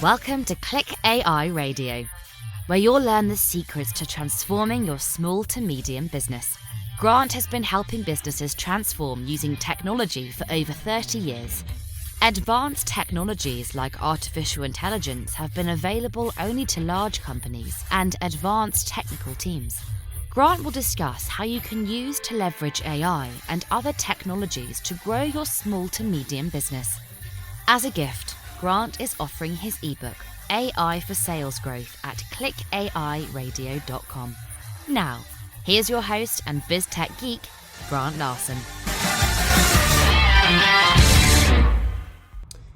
Welcome to ClickAI Radio, where you'll learn the secrets to transforming your small to medium business. Grant has been helping businesses transform using technology for over 30 years. Advanced technologies like artificial intelligence have been available only to large companies and advanced technical teams. Grant will discuss how you can use to leverage AI and other technologies to grow your small to medium business. As a gift, Grant is offering his ebook, AI for Sales Growth, at clickairadio.com. Now, here's your host and biz tech geek, Grant Larson.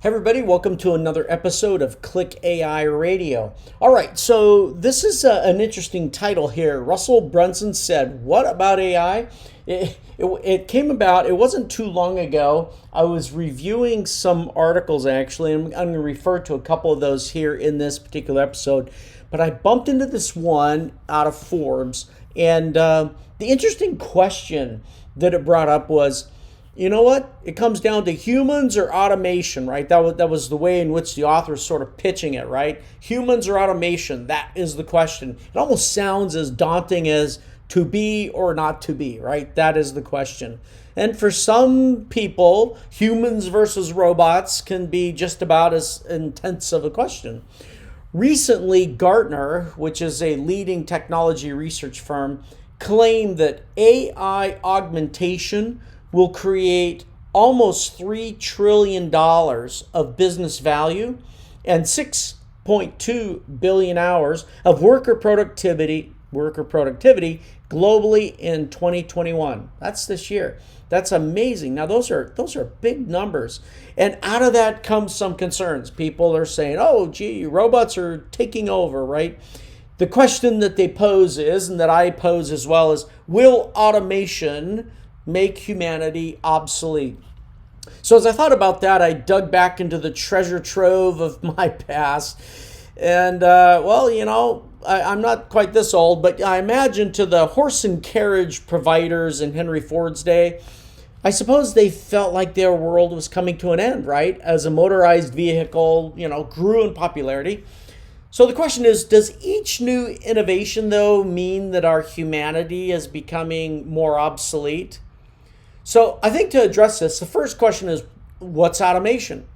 Hey everybody, welcome to another episode of ClickAI Radio. All right, so this is an interesting title here. Russell Brunson said, "What about AI?" It came about, it wasn't too long ago. I was reviewing some articles actually, and I'm going to refer to a couple of those here in this particular episode. But I bumped into this one out of Forbes, and the interesting question that it brought up was, you know what? It comes down to humans or automation, right? That was the way in which the author is sort of pitching it, right? Humans or automation, that is the question. It almost sounds as daunting as to be or not to be, right? That is the question. And for some people, humans versus robots can be just about as intense of a question. Recently, Gartner, which is a leading technology research firm, claimed that AI augmentation will create almost $3 trillion of business value and 6.2 billion hours of worker productivity globally in 2021. That's this year. That's amazing. Now those are big numbers. And out of that comes some concerns. People are saying, "Oh, gee, robots are taking over," right? The question that they pose is, and that I pose as well, is, will automation make humanity obsolete? So as I thought about that, I dug back into the treasure trove of my past. And, I'm not quite this old, but I imagine to the horse and carriage providers in Henry Ford's day, I suppose they felt like their world was coming to an end, right? As a motorized vehicle, grew in popularity. So the question is, does each new innovation, though, mean that our humanity is becoming more obsolete? So I think to address this, the first question is, what's automation?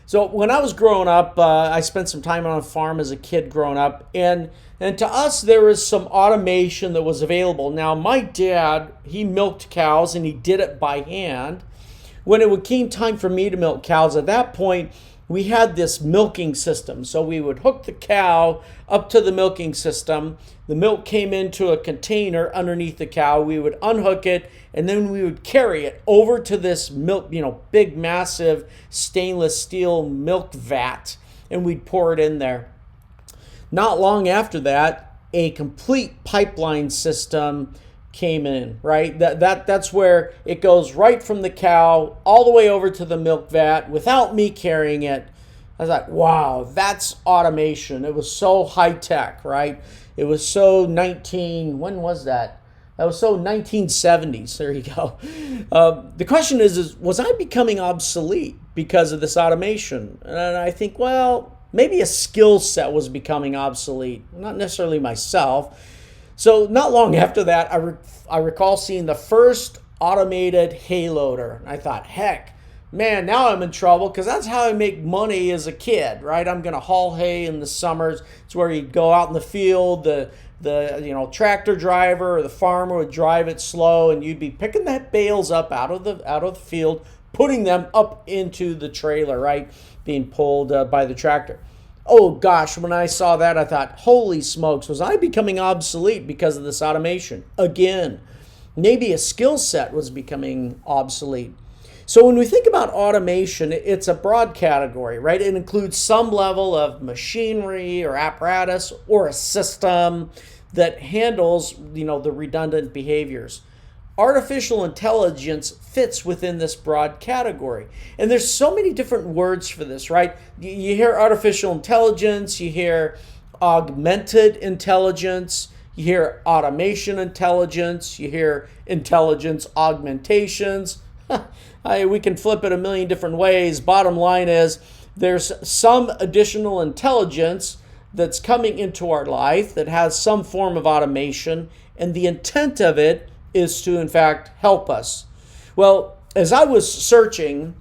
So when I was growing up, I spent some time on a farm as a kid growing up, and to us there was some automation that was available. Now my dad, he milked cows and he did it by hand. When it came time for me to milk cows, at that point we had this milking system. So we would hook the cow up to the milking system. The milk came into a container underneath the cow. We would unhook it, and then we would carry it over to this milk, big, massive stainless steel milk vat, and we'd pour it in there. Not long after that, a complete pipeline system came in, right? That's where it goes right from the cow all the way over to the milk vat without me carrying it. I was like, wow, that's automation. It was so high tech, right? It was so when was that? That was so 1970s. There you go. The question is was I becoming obsolete because of this automation? And I think, well, maybe a skill set was becoming obsolete, not necessarily myself. So not long after that, I recall seeing the first automated hay loader. I thought, heck, man, now I'm in trouble, because that's how I make money as a kid, right? I'm going to haul hay in the summers. It's where you'd go out in the field, the tractor driver or the farmer would drive it slow, and you'd be picking that bales up out of the field, putting them up into the trailer, right? Being pulled by the tractor. Oh gosh, when I saw that, I thought, holy smokes, was I becoming obsolete because of this automation? Again, maybe a skill set was becoming obsolete. So when we think about automation, it's a broad category, right? It includes some level of machinery or apparatus or a system that handles, the redundant behaviors. Artificial intelligence fits within this broad category. And there's so many different words for this, right? You hear artificial intelligence, you hear augmented intelligence, you hear automation intelligence, you hear intelligence augmentations. We can flip it a million different ways. Bottom line is, there's some additional intelligence that's coming into our life that has some form of automation, and the intent of it is to, in fact, help us. Well, as I was searching,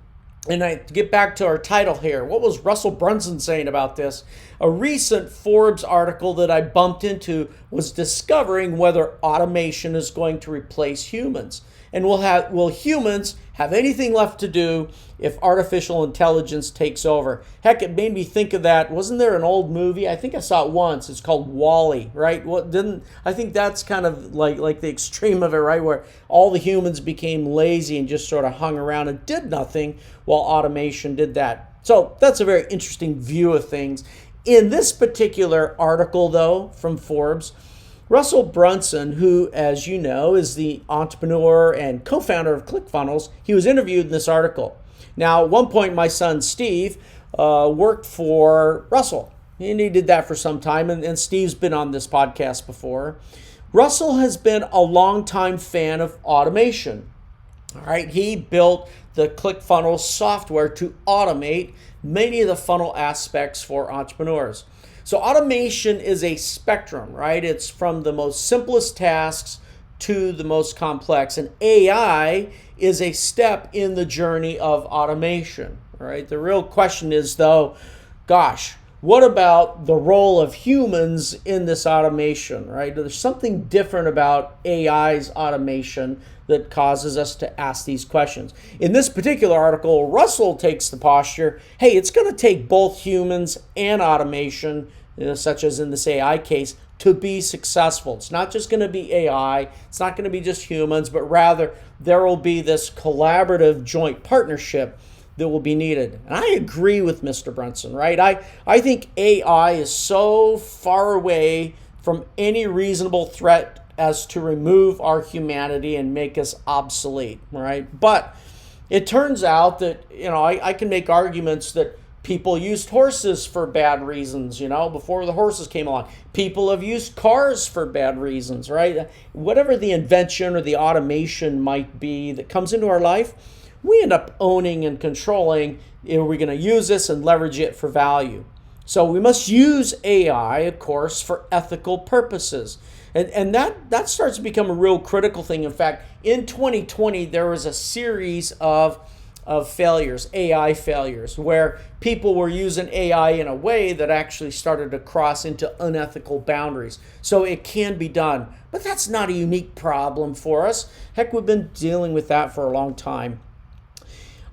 and I get back to our title here, what was Russell Brunson saying about this? A recent Forbes article that I bumped into was discovering whether automation is going to replace humans. And will humans have anything left to do if artificial intelligence takes over? Heck, it made me think of that. Wasn't there an old movie? I think I saw it once. It's called Wall-E, right? I think that's kind of like the extreme of it, right? Where all the humans became lazy and just sort of hung around and did nothing while automation did that. So that's a very interesting view of things. In this particular article, though, from Forbes, Russell Brunson, who, as you know, is the entrepreneur and co-founder of ClickFunnels, he was interviewed in this article. Now, at one point, my son Steve worked for Russell, and he did that for some time, and Steve's been on this podcast before. Russell has been a longtime fan of automation. All right, he built the ClickFunnels software to automate many of the funnel aspects for entrepreneurs. So automation is a spectrum, right? It's from the most simplest tasks to the most complex. And AI is a step in the journey of automation, right? The real question is, though, gosh, what about the role of humans in this automation, right? There's something different about AI's automation that causes us to ask these questions. In this particular article, Russell takes the posture, hey, it's going to take both humans and automation, such as in this AI case, to be successful. It's not just going to be AI, it's not going to be just humans, but rather there will be this collaborative joint partnership that will be needed. And I agree with Mr. Brunson, right? I think AI is so far away from any reasonable threat as to remove our humanity and make us obsolete, right? But it turns out that, I can make arguments that people used horses for bad reasons, before the horses came along. People have used cars for bad reasons, right? Whatever the invention or the automation might be that comes into our life, we end up owning and controlling. Are we going to use this and leverage it for value? So we must use AI, of course, for ethical purposes. And that starts to become a real critical thing. In fact, in 2020, there was a series of failures, AI failures, where people were using AI in a way that actually started to cross into unethical boundaries. So it can be done, but that's not a unique problem for us. Heck, we've been dealing with that for a long time.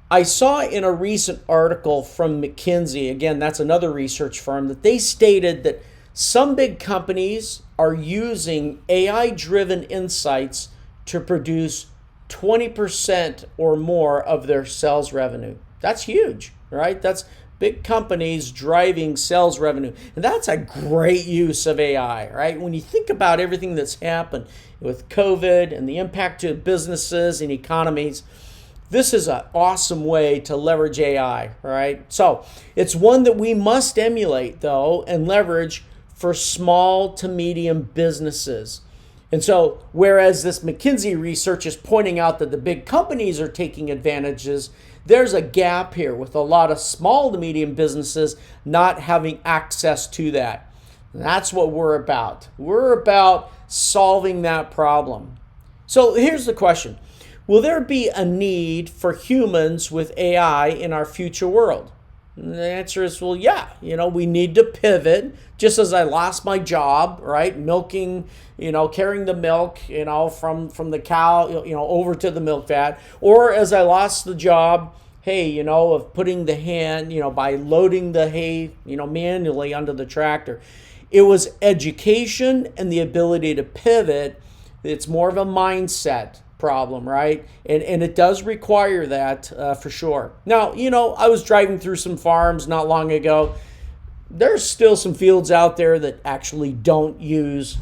I saw in a recent article from McKinsey, again, that's another research firm, that they stated that some big companies are using AI-driven insights to produce 20% or more of their sales revenue. That's huge, right? That's big companies driving sales revenue. And that's a great use of AI, right? When you think about everything that's happened with COVID and the impact to businesses and economies, this is an awesome way to leverage AI, right? So it's one that we must emulate, though, and leverage for small to medium businesses. And so, whereas this McKinsey research is pointing out that the big companies are taking advantages, there's a gap here with a lot of small to medium businesses not having access to that. And that's what we're about. We're about solving that problem. So here's the question. Will there be a need for humans with AI in our future world? And the answer is, well, yeah. We need to pivot. Just as I lost my job, right, milking, carrying the milk, from the cow, over to the milk vat, or as I lost the job, of putting the hand, by loading the hay, manually onto the tractor. It was education and the ability to pivot. It's more of a mindset problem, right? And it does require that for sure. Now, I was driving through some farms not long ago. There's still some fields out there that actually don't use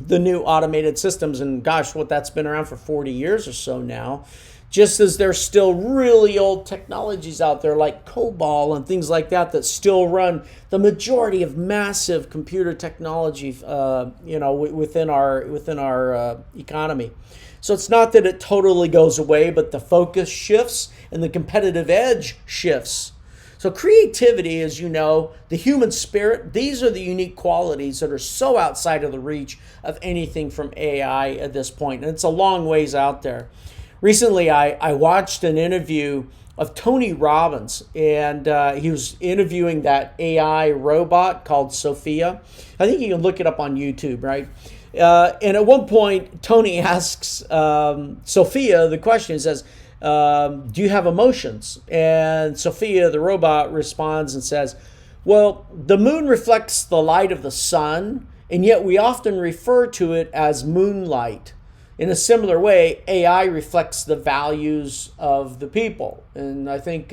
the new automated systems. And gosh, that's been around for 40 years or so now. Just as there's still really old technologies out there like COBOL and things like that still run the majority of massive computer technology, within our economy. So it's not that it totally goes away, but the focus shifts and the competitive edge shifts. So creativity, as you know, the human spirit, these are the unique qualities that are so outside of the reach of anything from AI at this point. And it's a long ways out there. Recently, I watched an interview of Tony Robbins, and he was interviewing that AI robot called Sophia. I think you can look it up on YouTube, right? And at one point, Tony asks Sophia the question. He says, do you have emotions? And Sophia, the robot, responds and says, well, the moon reflects the light of the sun, and yet we often refer to it as moonlight. In a similar way, AI reflects the values of the people. And I think,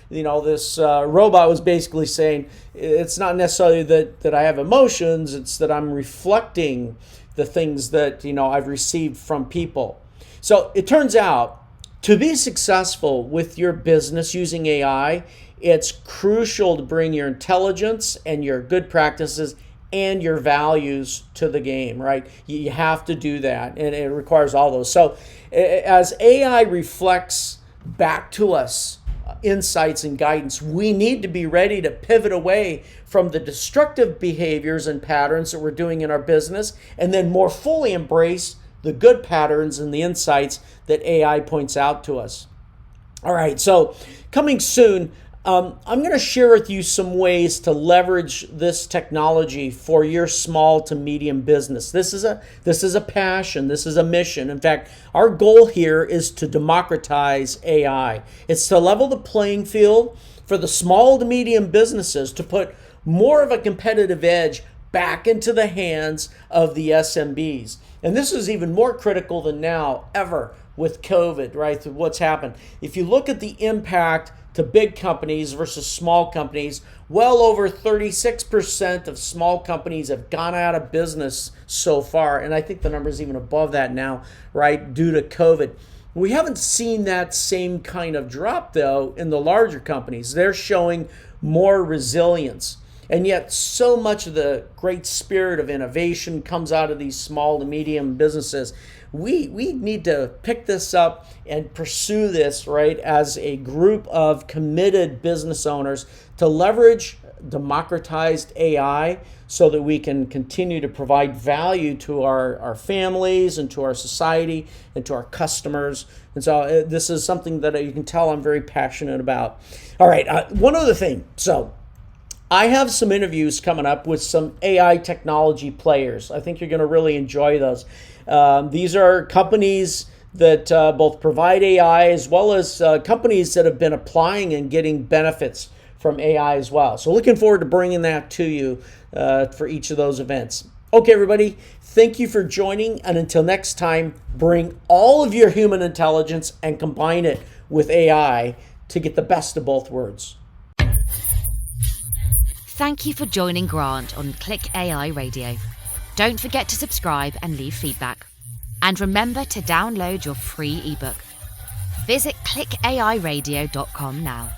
this robot was basically saying, it's not necessarily that I have emotions, it's that I'm reflecting the things that, I've received from people. So it turns out, to be successful with your business using AI, it's crucial to bring your intelligence and your good practices and your values to the game, right? You have to do that, and it requires all those. So as AI reflects back to us insights and guidance, we need to be ready to pivot away from the destructive behaviors and patterns that we're doing in our business, and then more fully embrace the good patterns and the insights that AI points out to us. All right, so coming soon, I'm going to share with you some ways to leverage this technology for your small to medium business. This is a passion. This is a mission. In fact, our goal here is to democratize AI. It's to level the playing field for the small to medium businesses, to put more of a competitive edge back into the hands of the SMBs. And this is even more critical than now ever with COVID, right? What's happened. If you look at the impact to big companies versus small companies, well over 36% of small companies have gone out of business so far. And I think the number is even above that now, right, due to COVID. We haven't seen that same kind of drop, though, in the larger companies. They're showing more resilience. And yet so much of the great spirit of innovation comes out of these small to medium businesses. We need to pick this up and pursue this, right, as a group of committed business owners to leverage democratized AI so that we can continue to provide value to our families and to our society and to our customers. And so this is something that you can tell I'm very passionate about. All right, one other thing. So I have some interviews coming up with some AI technology players. I think you're going to really enjoy those. These are companies that both provide AI as well as companies that have been applying and getting benefits from AI as well. So looking forward to bringing that to you for each of those events. Okay, everybody, thank you for joining. And until next time, bring all of your human intelligence and combine it with AI to get the best of both worlds. Thank you for joining Grant on ClickAI Radio. Don't forget to subscribe and leave feedback. And remember to download your free ebook. Visit clickairadio.com now.